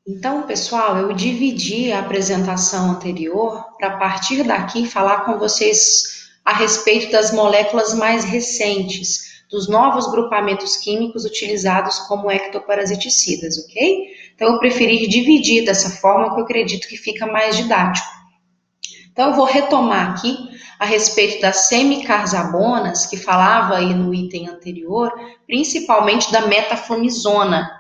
Então, pessoal, eu dividi a apresentação anterior para, a partir daqui, falar com vocês a respeito das moléculas mais recentes, dos novos grupamentos químicos utilizados como ectoparasiticidas, ok? Então, eu preferi dividir dessa forma, que eu acredito que fica mais didático. Então, eu vou retomar aqui a respeito das semicarzabonas, que falava aí no item anterior, principalmente da metaflumisona,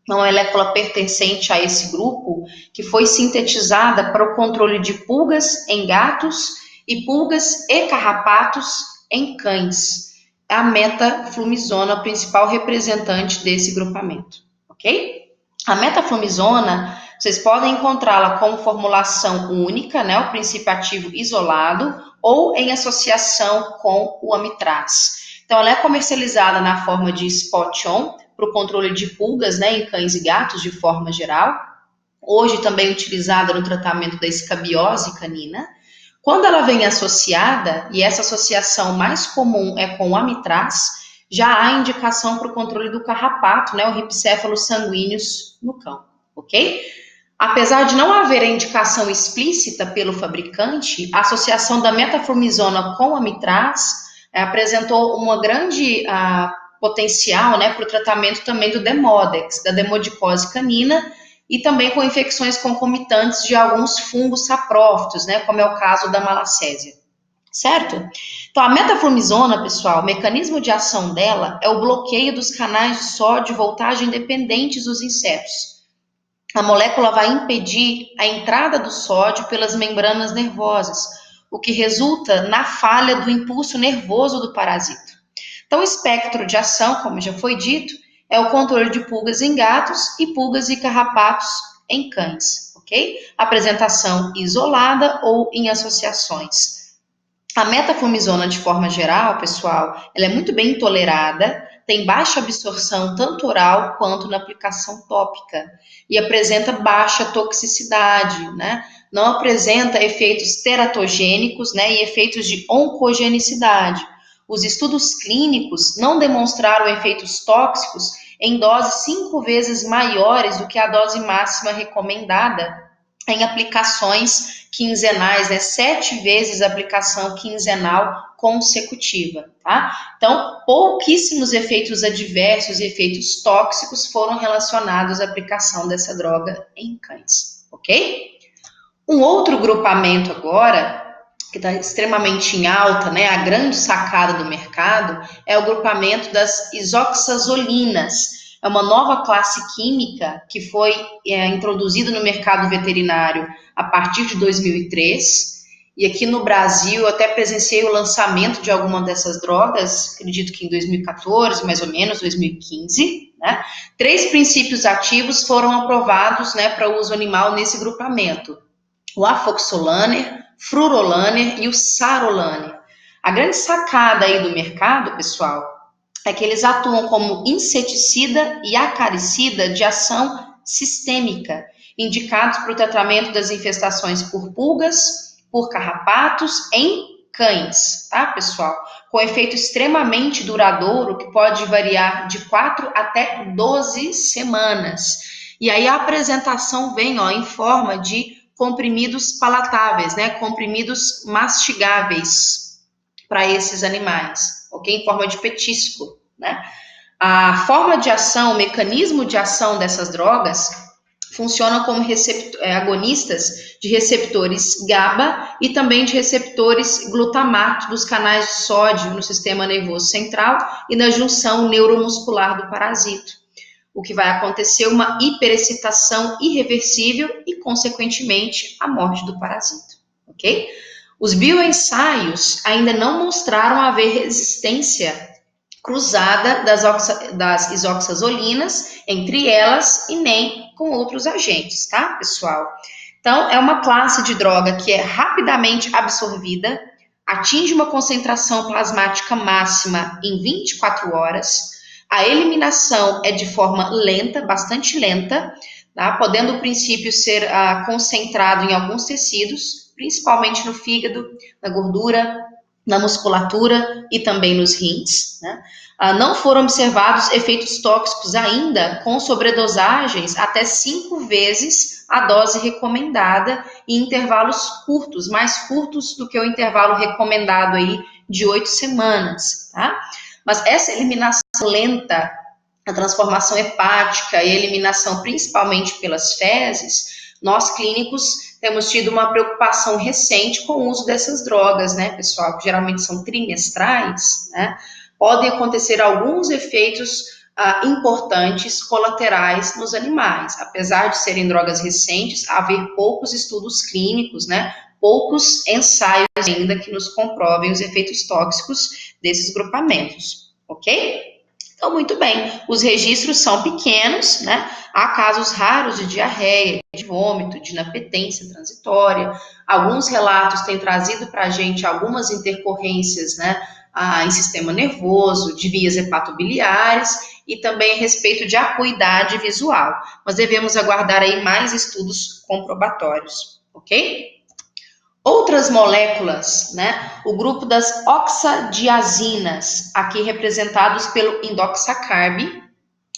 uma molécula pertencente a esse grupo, que foi sintetizada para o controle de pulgas em gatos e pulgas e carrapatos em cães. A metaflumisona, a principal representante desse grupamento, ok? A metaflumisona, vocês podem encontrá-la como formulação única, né, o princípio ativo isolado, ou em associação com o amitraz. Então, ela é comercializada na forma de spot-on, para o controle de pulgas, né, em cães e gatos de forma geral. Hoje também utilizada no tratamento da escabiose canina. Quando ela vem associada, e essa associação mais comum é com o amitraz, já há indicação para o controle do carrapato, né, o ripcéfalos sanguíneos no cão, ok? Apesar de não haver a indicação explícita pelo fabricante, a associação da metformizona com a amitraz apresentou uma grande potencial, né, para o tratamento também do Demodex, da demodicose canina, e também com infecções concomitantes de alguns fungos saprófitos, né, como é o caso da malacésia. Certo? Então, a metformizona, pessoal, o mecanismo de ação dela é o bloqueio dos canais de sódio e voltagem dependentes dos insetos. A molécula vai impedir a entrada do sódio pelas membranas nervosas, o que resulta na falha do impulso nervoso do parasita. Então, o espectro de ação, como já foi dito, é o controle de pulgas em gatos e pulgas e carrapatos em cães, ok? Apresentação isolada ou em associações. A metformizona, de forma geral, pessoal, ela é muito bem tolerada, tem baixa absorção tanto oral quanto na aplicação tópica e apresenta baixa toxicidade, né? Não apresenta efeitos teratogênicos, né, e efeitos de oncogenicidade. Os estudos clínicos não demonstraram efeitos tóxicos em doses 5 vezes maiores do que a dose máxima recomendada em aplicações quinzenais, né? 7 vezes a aplicação quinzenal consecutiva, tá? Então, pouquíssimos efeitos adversos e efeitos tóxicos foram relacionados à aplicação dessa droga em cães, ok? Um outro grupamento agora, que está extremamente em alta, né? A grande sacada do mercado é o grupamento das isoxazolinas. É uma nova classe química que foi introduzida no mercado veterinário a partir de 2003. E aqui no Brasil, eu até presenciei o lançamento de alguma dessas drogas, acredito que em 2014, mais ou menos, 2015. Né? 3 princípios ativos foram aprovados, né, para uso animal nesse grupamento. O afoxolaner, frurolaner e o sarolaner. A grande sacada aí do mercado, pessoal, é que eles atuam como inseticida e acaricida de ação sistêmica, indicados para o tratamento das infestações por pulgas, por carrapatos em cães, tá, pessoal? Com efeito extremamente duradouro, que pode variar de 4 até 12 semanas. E aí a apresentação vem, ó, em forma de comprimidos palatáveis, né? Comprimidos mastigáveis para esses animais, ok? Em forma de petisco, né? A forma de ação, o mecanismo de ação dessas drogas funcionam como agonistas de receptores GABA e também de receptores glutamato dos canais de sódio no sistema nervoso central e na junção neuromuscular do parasito. O que vai acontecer uma hiperexcitação irreversível e, consequentemente, a morte do parasita, ok? Os bioensaios ainda não mostraram haver resistência cruzada das isoxazolinas entre elas e nem com outros agentes, tá, pessoal? Então, é uma classe de droga que é rapidamente absorvida, atinge uma concentração plasmática máxima em 24 horas, a eliminação é de forma lenta, bastante lenta, tá? Podendo o princípio ser concentrado em alguns tecidos, principalmente no fígado, na gordura, na musculatura e também nos rins, né? Não foram observados efeitos tóxicos ainda com sobredosagens até 5 vezes a dose recomendada em intervalos curtos, mais curtos do que o intervalo recomendado aí de 8 semanas, tá? Mas essa eliminação lenta, a transformação hepática e a eliminação principalmente pelas fezes, nós clínicos temos tido uma preocupação recente com o uso dessas drogas, né, pessoal, que geralmente são trimestrais, né? Podem acontecer alguns efeitos importantes colaterais nos animais. Apesar de serem drogas recentes, haver poucos estudos clínicos, né, poucos ensaios ainda que nos comprovem os efeitos tóxicos desses grupamentos, ok? Então, muito bem, os registros são pequenos, né? Há casos raros de diarreia, de vômito, de inapetência transitória. Alguns relatos têm trazido para a gente algumas intercorrências, né, em sistema nervoso, de vias hepatobiliares e também a respeito de acuidade visual. Mas devemos aguardar aí mais estudos comprobatórios, ok? Outras moléculas, né? O grupo das oxadiazinas, aqui representados pelo indoxacarb,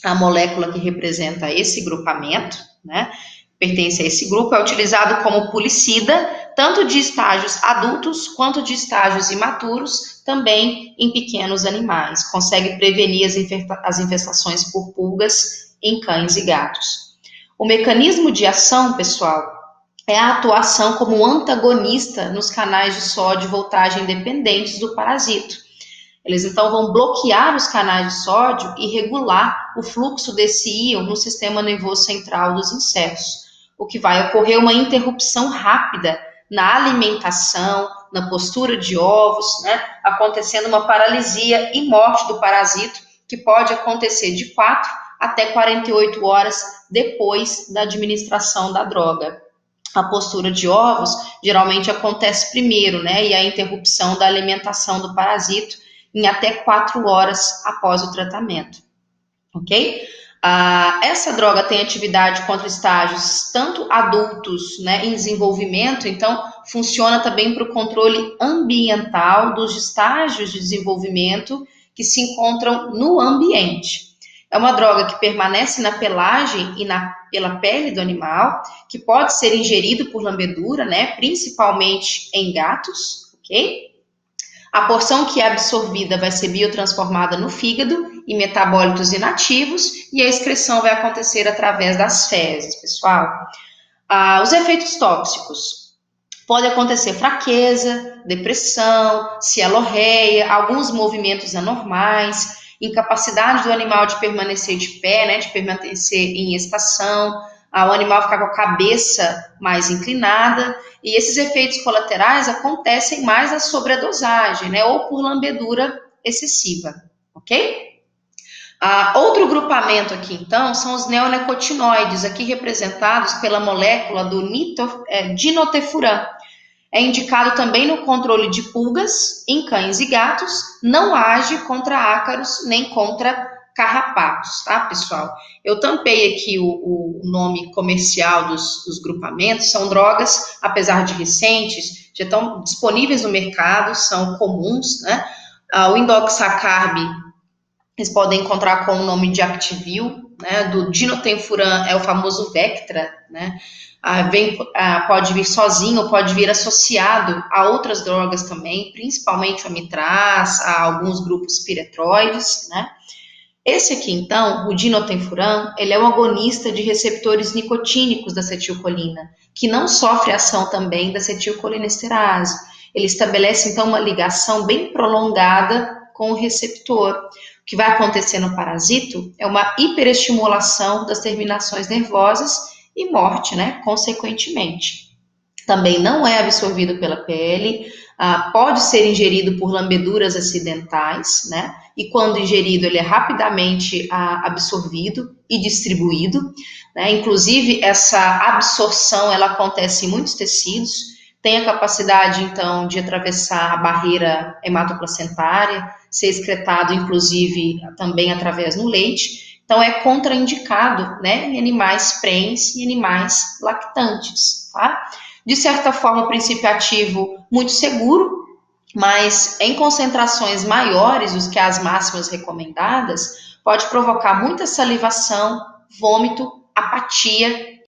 a molécula que representa esse grupamento, né? Pertence a esse grupo, é utilizado como pulicida, tanto de estágios adultos quanto de estágios imaturos, também em pequenos animais. Consegue prevenir as infestações por pulgas em cães e gatos. O mecanismo de ação, pessoal, é a atuação como antagonista nos canais de sódio e voltagem dependentes do parasito. Eles então vão bloquear os canais de sódio e regular o fluxo desse íon no sistema nervoso central dos insetos, o que vai ocorrer uma interrupção rápida na alimentação, na postura de ovos, né, acontecendo uma paralisia e morte do parasito, que pode acontecer de 4 até 48 horas depois da administração da droga. A postura de ovos geralmente acontece primeiro, né? E a interrupção da alimentação do parasito em até 4 horas após o tratamento, ok? Essa droga tem atividade contra estágios tanto adultos, né, em desenvolvimento, então funciona também para o controle ambiental dos estágios de desenvolvimento que se encontram no ambiente. É uma droga que permanece na pelagem e pela pele do animal, que pode ser ingerido por lambedura, né, principalmente em gatos, ok? A porção que é absorvida vai ser biotransformada no fígado em metabólitos inativos e a excreção vai acontecer através das fezes, pessoal. Os efeitos tóxicos. Pode acontecer fraqueza, depressão, cialorreia, alguns movimentos anormais, incapacidade do animal de permanecer de pé, né, de permanecer em estação, o animal ficar com a cabeça mais inclinada, e esses efeitos colaterais acontecem mais na sobredosagem, né, ou por lambedura excessiva, ok? Outro grupamento aqui, então, são os neonicotinoides, aqui representados pela molécula do dinotefuran. É indicado também no controle de pulgas em cães e gatos, não age contra ácaros nem contra carrapatos, tá, pessoal? Eu tampei aqui o nome comercial dos grupamentos, são drogas, apesar de recentes, já estão disponíveis no mercado, são comuns, né? O indoxacarb, vocês podem encontrar com o nome de Activil, né? Do dinotefuran é o famoso Vectra, né? Pode vir sozinho, pode vir associado a outras drogas também, principalmente o amitraz, a alguns grupos piretroides, né? Esse aqui, então, o dinotefuran, ele é um agonista de receptores nicotínicos da acetilcolina, que não sofre ação também da acetilcolinesterase. Ele estabelece, então, uma ligação bem prolongada com o receptor. O que vai acontecer no parasito é uma hiperestimulação das terminações nervosas e morte, né, consequentemente. Também não é absorvido pela pele, pode ser ingerido por lambeduras acidentais, né, e quando ingerido ele é rapidamente absorvido e distribuído, né, inclusive essa absorção ela acontece em muitos tecidos, tem a capacidade então de atravessar a barreira hematoplacentária, ser excretado inclusive também através do leite. Então, é contraindicado, né, em animais prens e animais lactantes, tá? De certa forma, o princípio ativo muito seguro, mas em concentrações maiores do que as máximas recomendadas, pode provocar muita salivação, vômito, apatia